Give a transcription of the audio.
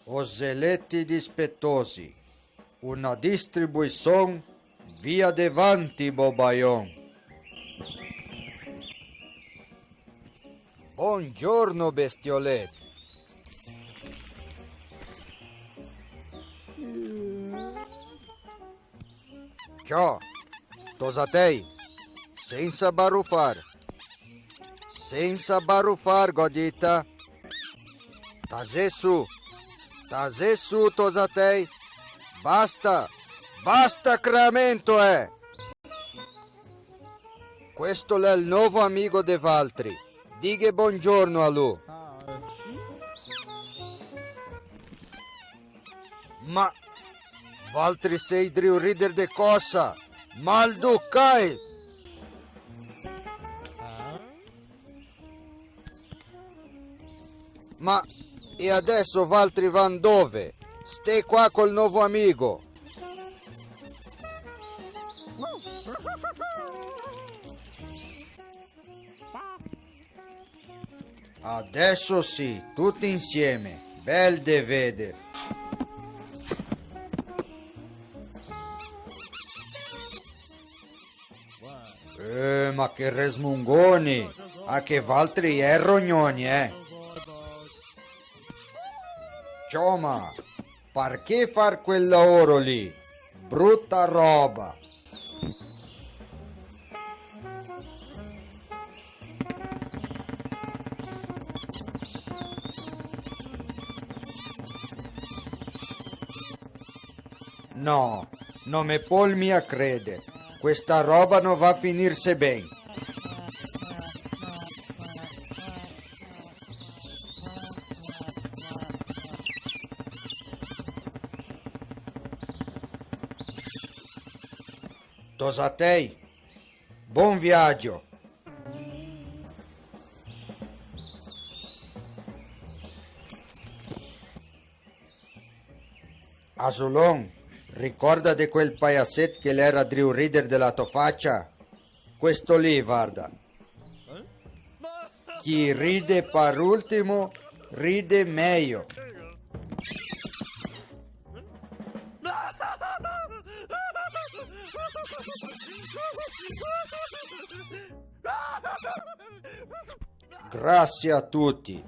Oselletti dispettosi, una distribuzione via davanti, Bobaion. Buongiorno, bestioletti. Ciao, tosatei, senza baruffar, godita. Tagesu, tosatei, basta, cramento, Questo è il nuovo amico de Valtri, dica buongiorno a lui. Ma Valtri sei driu rider de cosa? Malducai! Ma e adesso Valtri van dove? Stai qua col nuovo amico. Adesso sì, tutti insieme. Bel de vedere. Ma che resmungoni! A che Valtri è rognoni, Cioma, perché far quel lavoro lì? Brutta roba! No, non me polmi a crede. Questa roba non va a finirsi bene. Tosatei, buon viaggio. Asulon, ricorda di quel paiaset che l'era Drew Reader della tua faccia? Questo lì, guarda. Chi ride per ultimo, ride meglio. Grazie a tutti.